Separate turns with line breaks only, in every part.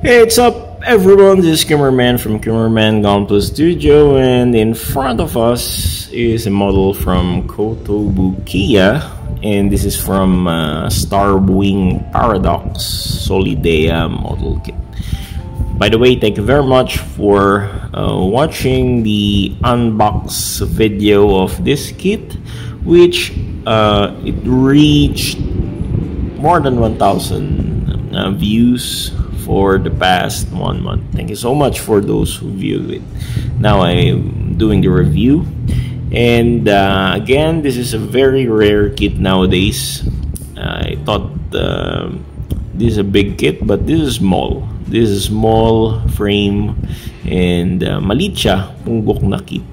Hey, what's up, everyone? This is Kimmerman from Kimmerman Gunpla Studio, and in front of us is a model from Kotobukiya, and this is from Starwing Paradox Solidea model kit. By the way, thank you very much for watching the unbox video of this kit, which it reached more than 1,000 views for the past 1 month. Thank you so much for those who viewed it. Now I'm doing the review, and again, this is a very rare kit nowadays. I thought this is a big kit, but this is small. This is small frame, and maliit siya, punggok na kit.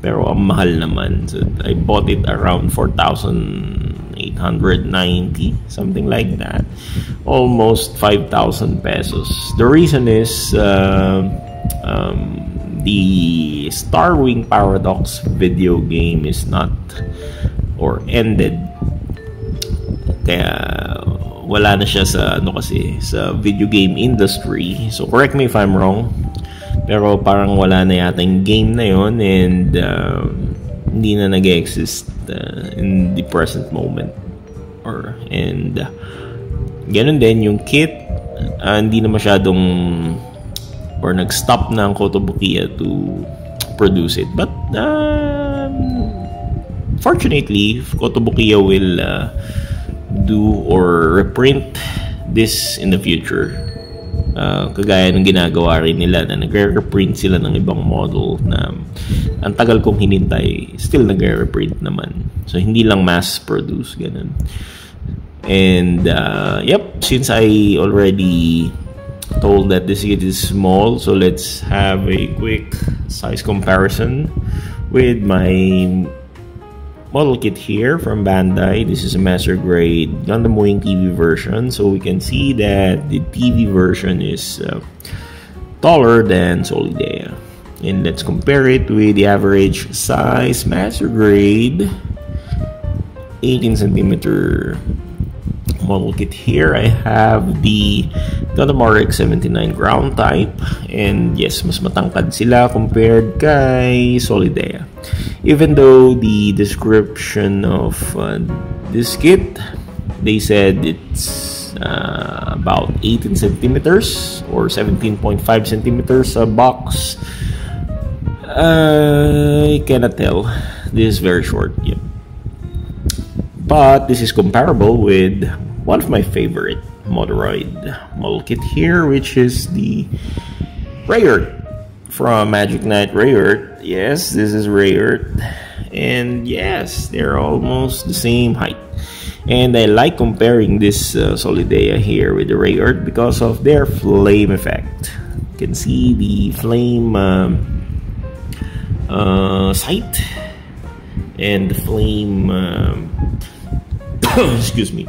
Pero ang mahal naman. So I bought it around 4,890, something like that. Almost 5,000 pesos. The reason is the Starwing Paradox video game is not or ended. Kaya wala na siya sa sa video game industry. So correct me if I'm wrong. Pero parang wala na yata yung game na yun, and hindi na nag-exist in the present moment. Ganun din yung kit, hindi na masyadong or nag-stop na ang Kotobukiya to produce it. But fortunately, Kotobukiya will do or reprint this in the future. Kagaya ng ginagawa rin nila na nagre-reprint sila ng ibang model na ang tagal kong hinintay, still nagre-reprint naman. So hindi lang mass produce, ganun. And yep, since I already told that this kit is small, so let's have a quick size comparison with my model kit here from Bandai. This is a master grade Gundam Wing TV version, so we can see that the TV version is taller than Solidea. And let's compare it with the average size master grade 18cm model kit. Here I have the Gundam RX-79 ground type, and yes, mas matangkad sila compared kay Solidea. Even though the description of this kit, they said it's about 18 centimeters or 17.5 centimeters a box, I cannot tell. This is very short, yeah. But this is comparable with one of my favorite Motoroid model kit here, which is the Rayurt from Magic Knight Rayurt. Yes, this is Rayurt, and yes, they're almost the same height. And I like comparing this Solidea here with the Rayurt because of their flame effect. You can see the flame sight and the flame excuse me,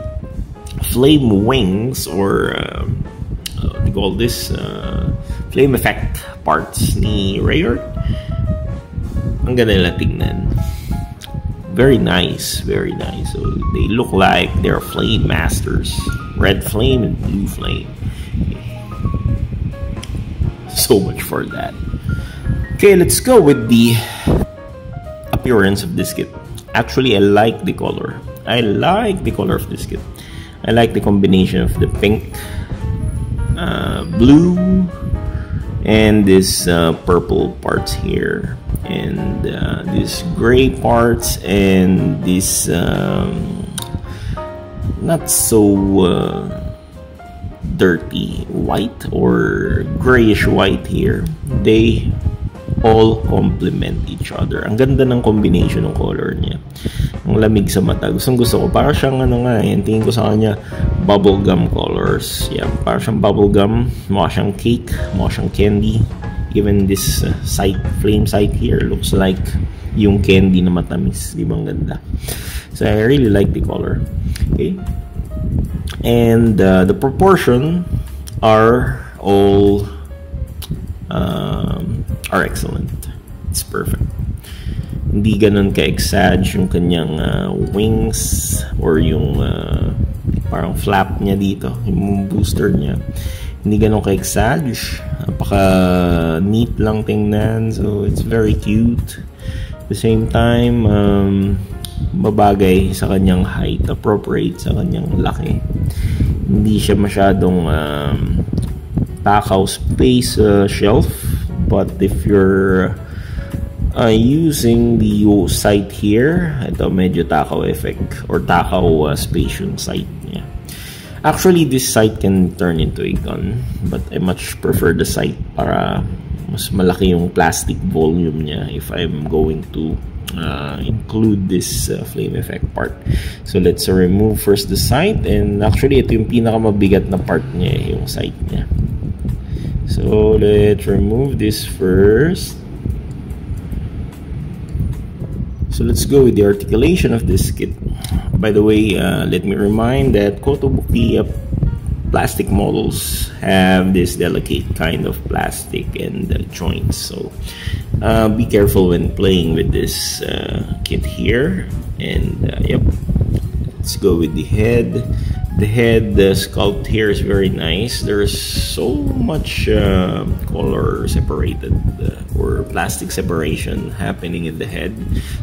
flame wings, or what do you call this, flame effect parts ni Rayurt. Ang ganda nila tingnan. Very nice, very nice. So they look like they're flame masters. Red flame and blue flame. So much for that. Okay, let's go with the appearance of this kit. Actually, I like the color. I like the color of this kit. I like the combination of the pink, blue, and this purple parts here, and these gray parts, and this not so dirty white or grayish white here. They all complement each other. Ang ganda ng combination ng color niya. Ang lamig sa mata. Gusto ko. Para siyang tingin ko sa kanya, bubblegum colors. Yeah, para siyang bubblegum. Mukha siyang cake. Mukha siyang candy. Even this flame sight here looks like yung candy na matamis. Di ba ang ganda? So I really like the color. Okay. And the proportion are all are excellent. It's perfect. Hindi ganun ka-exag yung kanyang wings or yung parang flap niya dito, yung booster niya. Hindi ganun ka-exage. Napaka neat lang tingnan. So it's very cute. At the same time, mabagay sa kanyang height, appropriate sa kanyang laki. Hindi siya masyadong takaw space shelf. But if you're using the sight here, ito medyo takaw effect or takaw space yung sight niya. Actually, this sight can turn into a gun, but I much prefer the sight para mas malaki yung plastic volume niya if I'm going to include this flame effect part. So let's remove first the sight, and actually ito yung pinakamabigat na part niya, yung sight niya. So let's remove this first. So let's go with the articulation of this kit. By the way, let me remind that Kotobukiya plastic models have this delicate kind of plastic and joints. So be careful when playing with this kit here. And yep, let's go with the head. The head sculpt here is very nice. There's so much color separated or plastic separation happening in the head,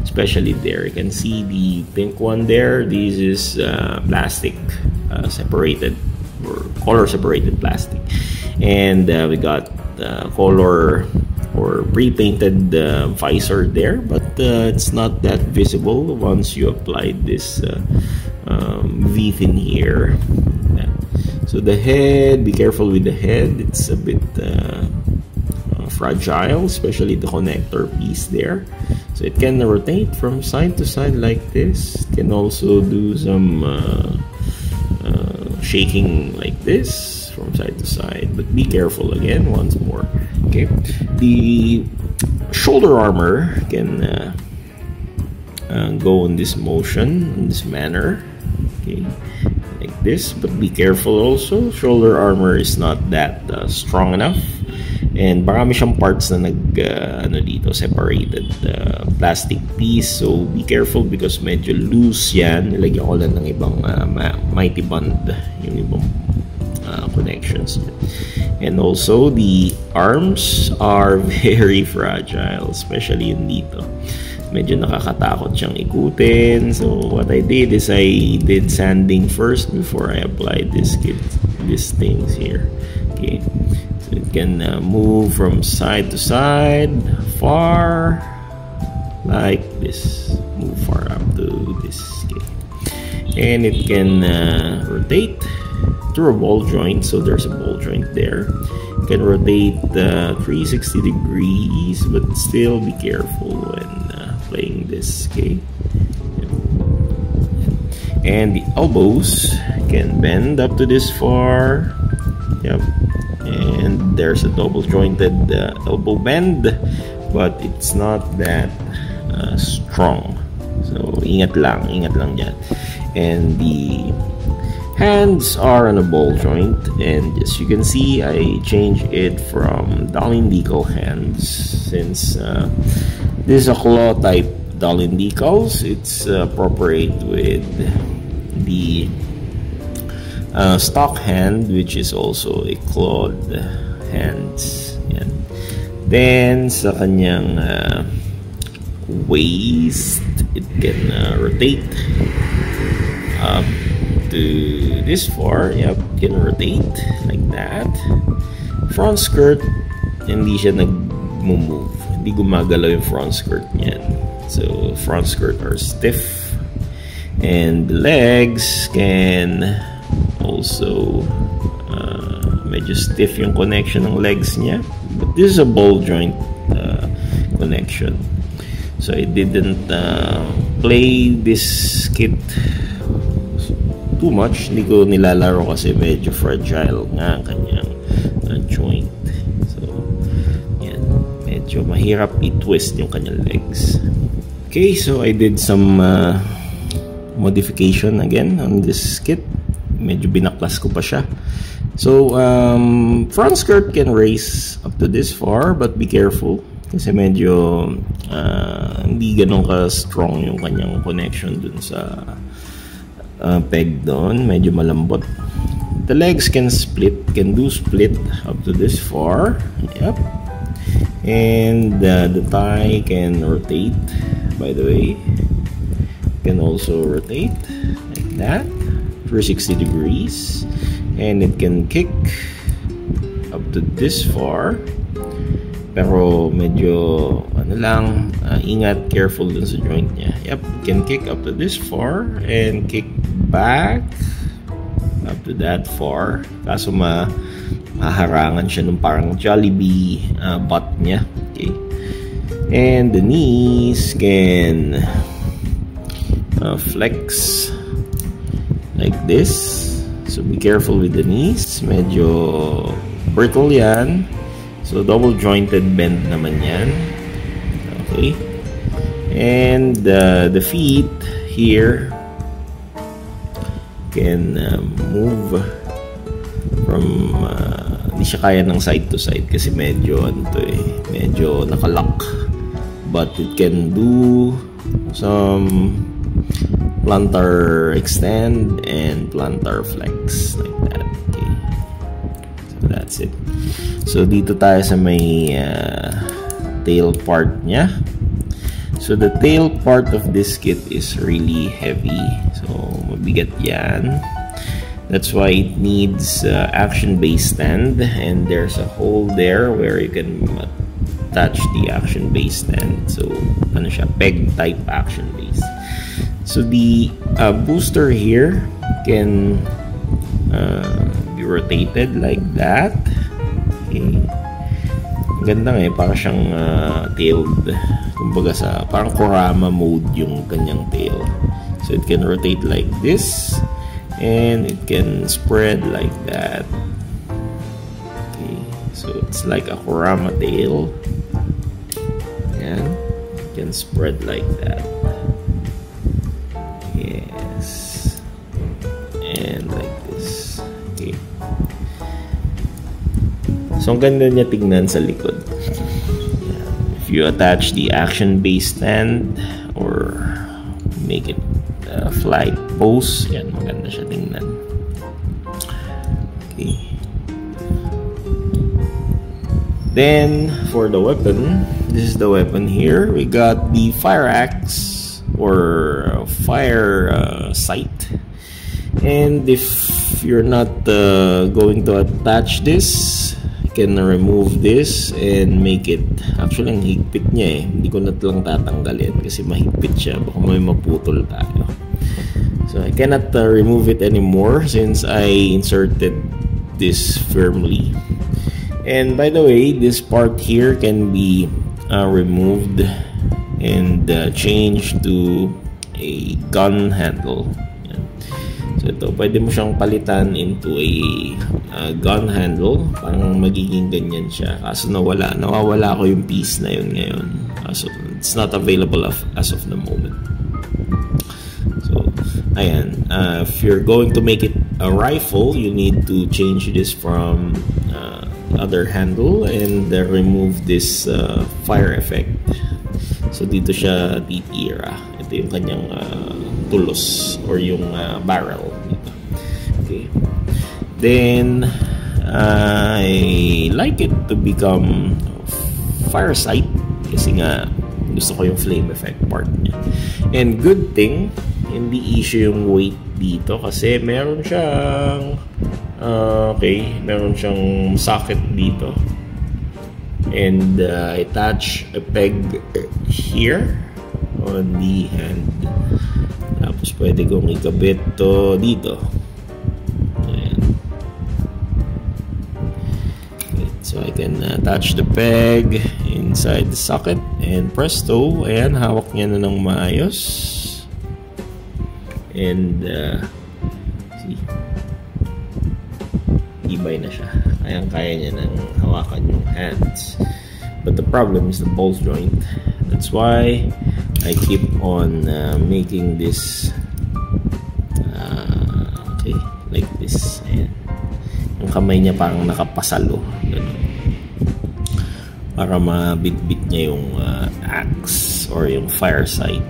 especially there. You can see the pink one there. This is plastic separated or color separated plastic, and we got color or pre-painted visor there, but it's not that visible once you applied this V-fin here. So the head, be careful with the head. It's a bit fragile, especially the connector piece there. So it can rotate from side to side like this. It can also do some shaking like this from side to side, but be careful again once more. Okay, the shoulder armor can go in this motion, in this manner. Okay, like this, but be careful also. Shoulder armor is not that strong enough, and marami siyang parts na dito, separated plastic piece. So be careful because medyo loose yan. Nilagyan ko lang ng ibang mighty band, yung ibang connections. And also the arms are very fragile, especially yung dito. Medyo nakakatakot siyang ikutin. So what I did is I did sanding first before I applied these things here. Okay, so it can move from side to side, far, like this. Move far up to this. Okay. And it can rotate through a ball joint. So there's a ball joint there. You can rotate 360 degrees, but still be careful when playing this. Okay, and the elbows can bend up to this far. Yep, and there's a double jointed elbow bend, but it's not that strong. So ingat lang dyan. And the hands are on a ball joint, and as you can see, I changed it from Dalin decal hands. Since this is a claw type Dalin decals, it's appropriate with the stock hand, which is also a clawed hands. Yan. Then sa kanyang waist, it can rotate up to this far. Yep, can rotate like that. Front skirt, hindi siya nag-move, hindi gumagalaw yung front skirt niyan. So front skirt are stiff, and the legs can also medyo stiff yung connection ng legs niya, but this is a ball joint connection. So I didn't play this kit too much. Hindi ko nilalaro kasi medyo fragile nga ang kanyang joint. So yan, medyo mahirap i-twist yung kanyang legs. Okay, so I did some modification again on this kit. Medyo binaklas ko pa siya. So front skirt can raise up to this far, but be careful kasi medyo hindi ganun ka-strong yung kanyang connection dun sa peg doon. Medyo malambot. the legs can do split up to this far. Yep. And the thigh can rotate, by the way. Can also rotate like that, 360 degrees. And it can kick up to this far. Pero medyo, ano lang, ingat, careful dun sa joint niya. Yep, it can kick up to this far and kick back up to that far. Kaso maharangan siya ng parang Jollibee butt niya. Okay. And the knees can flex like this. So be careful with the knees. Medyo brittle yan. So double jointed bend naman yan. Okay. And the feet here can move from hindi siya kaya ng side to side kasi medyo medyo nakalock, but it can do some plantar extend and plantar flex like that. Okay, so that's it. So dito tayo sa may tail part niya. So the tail part of this kit is really heavy, so mabigat yan. That's why it needs action-based stand, and there's a hole there where you can attach the action-based stand. So ano siya, peg type action-based. So the booster here can be rotated like that. Okay. Ganda nga para siyang tailed. Kumbaga sa parang Kurama mode yung kanyang tail. So it can rotate like this. And it can spread like that. Okay, so it's like a Kurama tail. And it can spread like that. Yes. And like this. Okay. So ang ganda niya tingnan sa likod. If you attach the action-based stand or make it flight pose, yan, maganda siya tingnan. Okay. Then for the weapon, this is the weapon here. We got the fire axe or fire sight. And if you're not going to attach this, you can remove this and make it, actually ang higpit niya hindi ko na lang tatanggalin kasi mahigpit siya, baka may maputol tayo. So I cannot remove it anymore since I inserted this firmly. And by the way, this part here can be removed and changed to a gun handle. Yan. So ito, pwede mo siyang palitan into a gun handle. Parang magiging ganyan siya. Kaso nawawala ko yung piece na yun ngayon. So it's not available as of the moment. So ayan, if you're going to make it a rifle, you need to change this from other handle and remove this fire effect. So dito siya titira. Ito yung kanyang tulos or yung barrel dito. Okay. Then I like it to become fire sight kasi nga gusto ko yung flame effect part niya. And good thing hindi issue yung weight dito kasi meron siyang meron siyang socket dito, and attach a peg here on the hand. Tapos pwede kong ikabit to dito. Ayan. Okay, so I can attach the peg inside the socket and presto, ayan, hawak niya na ng maayos. And see, ibay na siya. Kaya niya nang hawakan yung hands. But the problem is the ball joint. That's why I keep on making this okay, like this. Ayan. Yung kamay niya parang nakapasalo. Ganun. Para mabitbit niya yung axe or yung fire sight.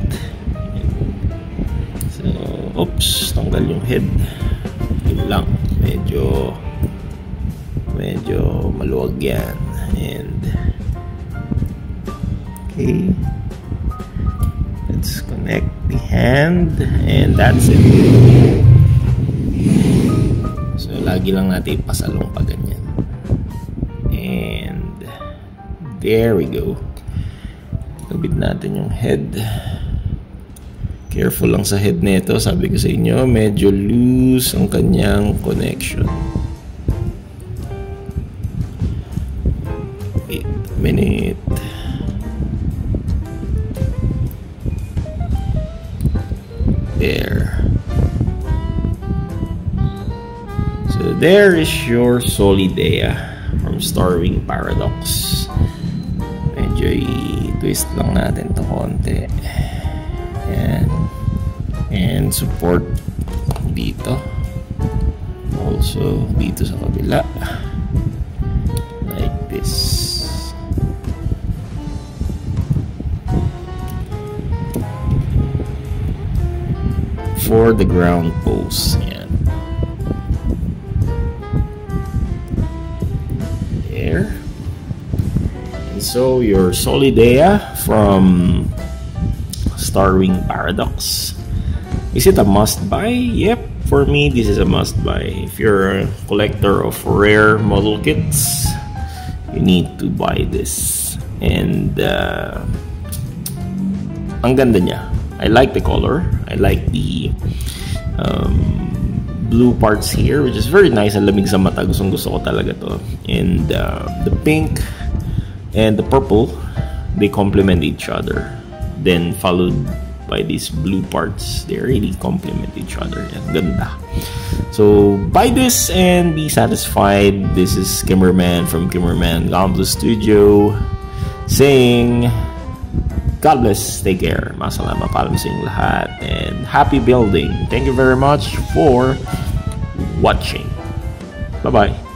Oops, tanggal yung head. Yun lang. medyo maluwag yan. And okay, let's connect the hand, and that's it. So lagi lang natin ipasalong pa ganyan, and there we go. Kabit natin yung head. Careful lang sa head nito. Sabi ko sa inyo, medyo loose ang kanyang connection. Wait a minute. There. So there is your Solidea from Starwing Paradox. Medyo i-twist lang natin to konti. And support dito. Also dito sa kabila. Like this. For the ground post. Yan. There. And so your Solidea from Starwing Paradox. Is it a must-buy? Yep, for me this is a must-buy. If you're a collector of rare model kits, you need to buy this. And ang ganda niya. I like the color. I like the blue parts here, which is very nice. Ang lamig sa mata. Gusto ko talaga to. And the pink and the purple, they complement each other. Then followed by these blue parts. They really complement each other. Yan, ganda. So buy this and be satisfied. This is Kimmerman from Kimmerman Gun Plus Studio saying God bless, take care. Masalamat, paalam sa inyong lahat, and happy building. Thank you very much for watching. Bye bye.